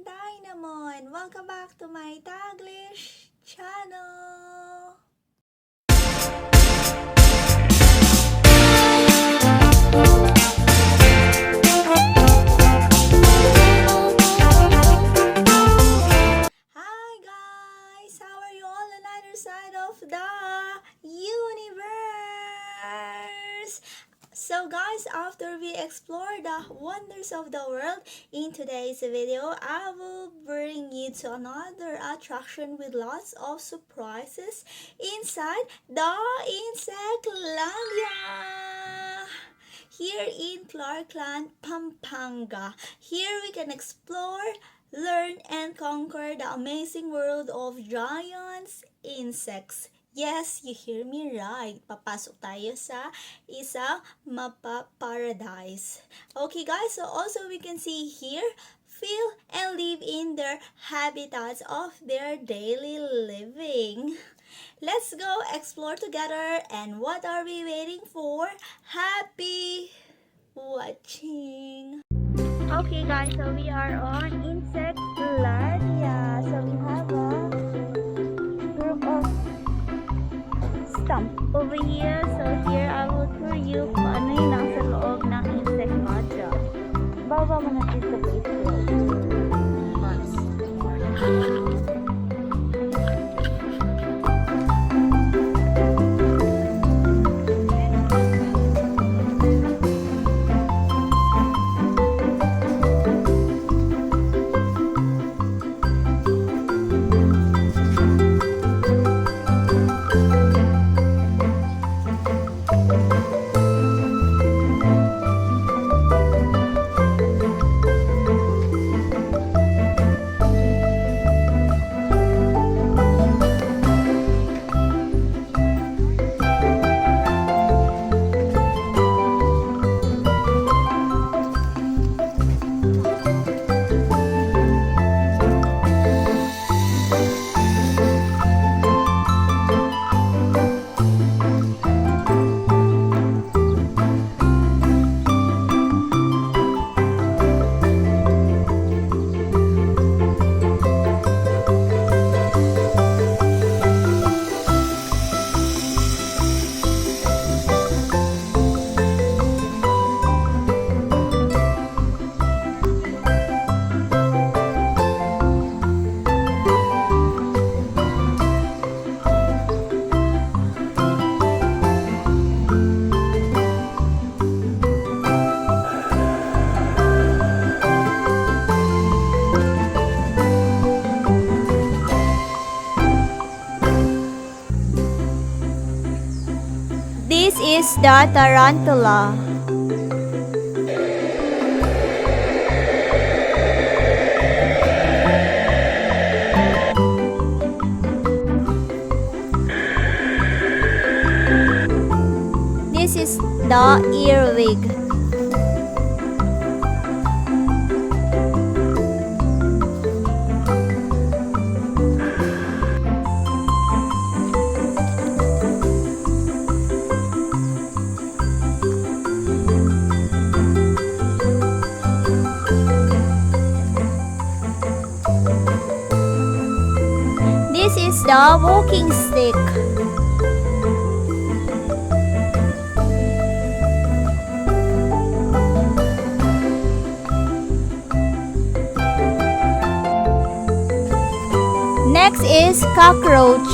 InDaynaMo and welcome back to my Taglish channel. Hi guys, how are you all on either side of the universe? So guys, after we explore the wonders of the world, in today's video, I will bring you to another attraction with lots of surprises inside the Insectlandia. Here in Clarkland, Pampanga. Here we can explore, learn, and conquer the amazing world of giants, insects. Yes, you hear me right. Papasok tayo sa isang mapa-paradise. Okay guys, so also we can see here, feel and live in their habitats of their daily living. Let's go explore together, and what are we waiting for? Happy watching! Okay guys, so we are on Insectlandia. So we have a group of stump over here. So here I will tour you kung ano yung nasa loob ng Insectlandia. Baba mo natin sa Facebook. This is the tarantula. This is the earwig. This is the walking stick. Next is cockroach.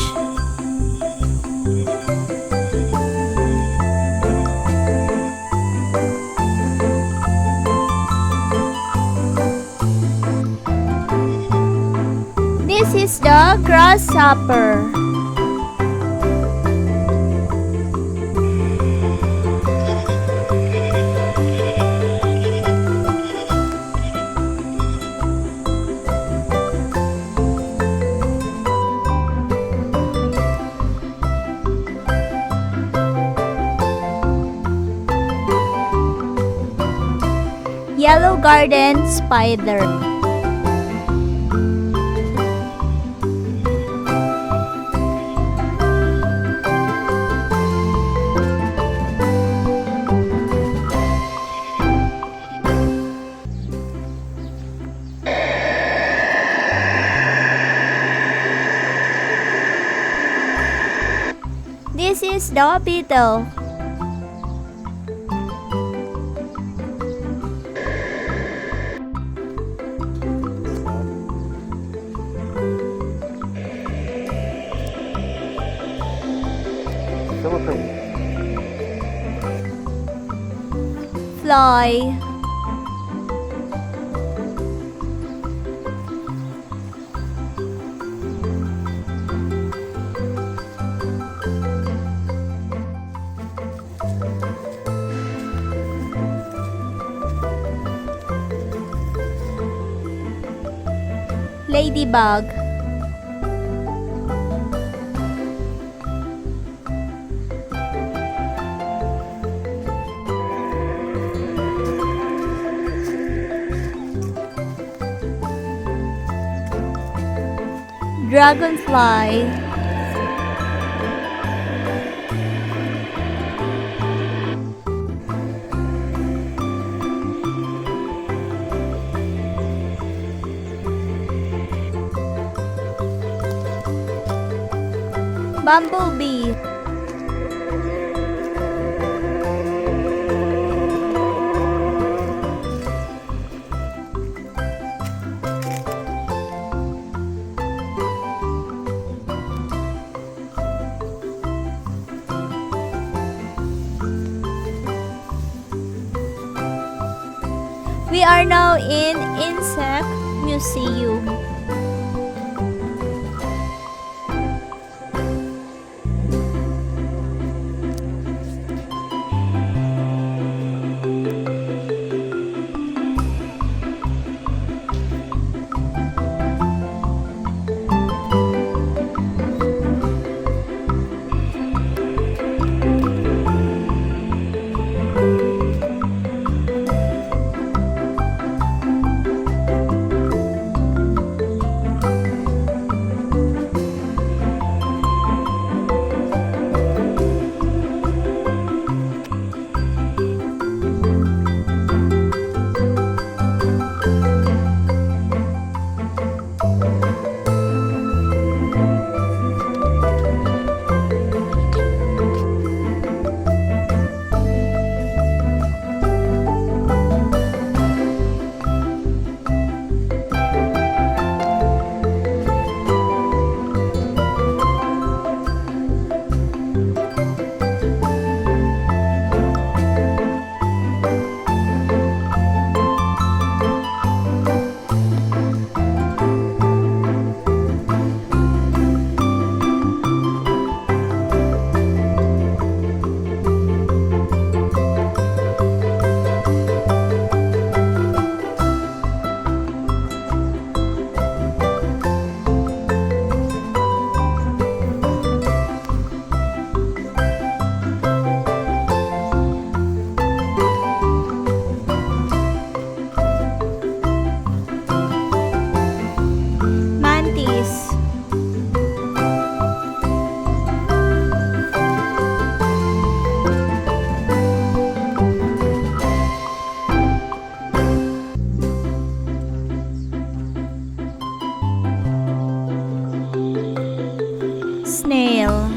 This is the grasshopper. Yellow garden spider. This is the beetle. Philippine. Fly. Ladybug. Dragonfly. Bumblebee. We are now in Insect Museum. Snail.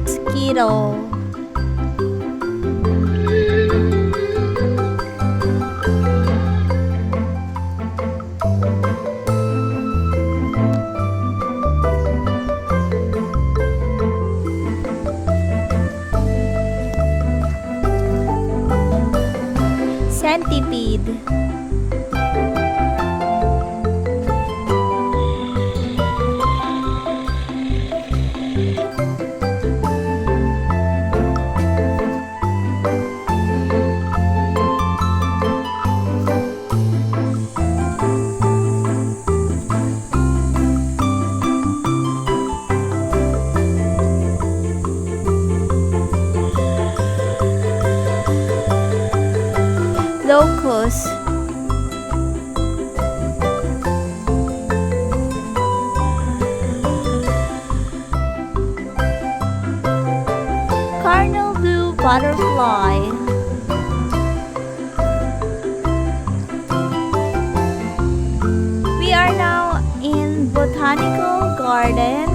Mosquito. Centipede. Locust. botanical garden.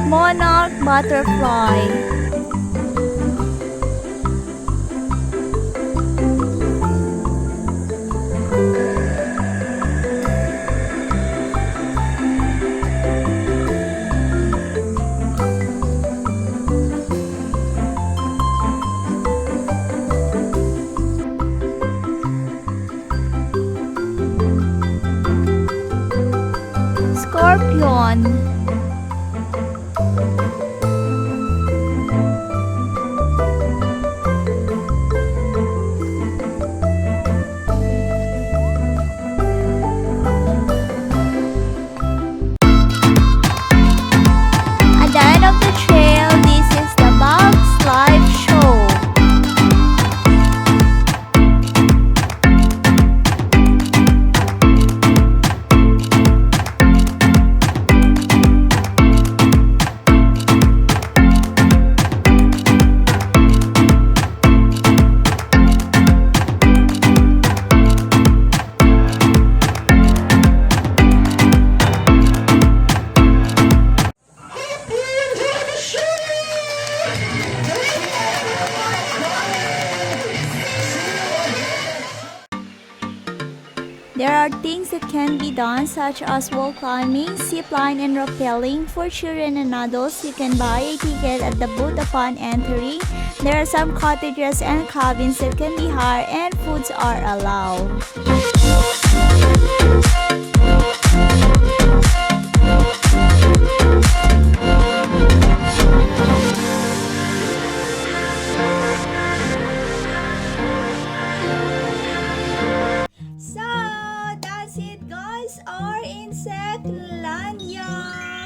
Monarch butterfly. Scorpion. At the end of the trail, this is the Bugs Live Show. There are things that can be done such as wall climbing, zip line and rappelling. For children and adults, you can buy a ticket at the booth upon entering. There are some cottages and cabins that can be hired and foods are allowed. Our Insectlandia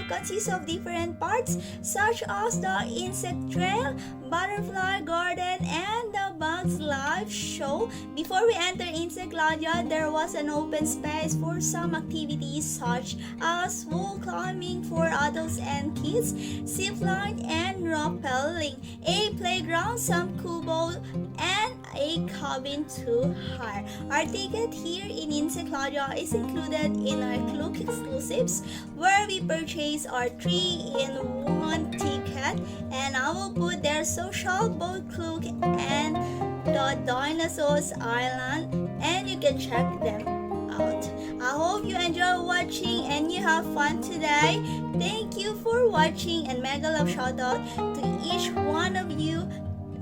consists of different parts such as the insect trail, butterfly garden, and the Bugs Live Show. Before we enter Insectlandia, there was an open space for some activities such as wall climbing for adults and kids, zip line and rappelling, a playground, some kubo, and a cabin to hire. Our ticket here in Insectlandia is included in our Klook exclusives, where we purchase our 3-in-1 ticket, and I will put their social, both Klook and the Dinosaurs Island, and you can check them out. I hope you enjoy watching and you have fun today. Thank you for watching, and mega love shout out to each one of you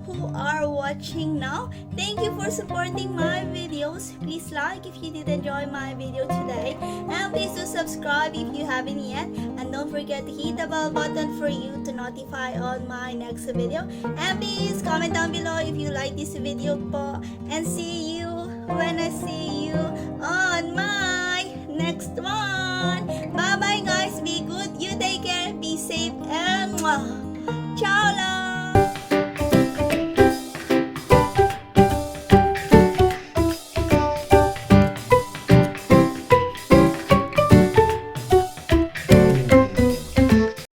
who are watching now. Thank you for supporting my videos. Please like if you did enjoy my video today, and please do subscribe if you haven't yet, and don't forget to hit the bell button for you to notify on my next video. And please comment down below if you like this video po, and see you when I see you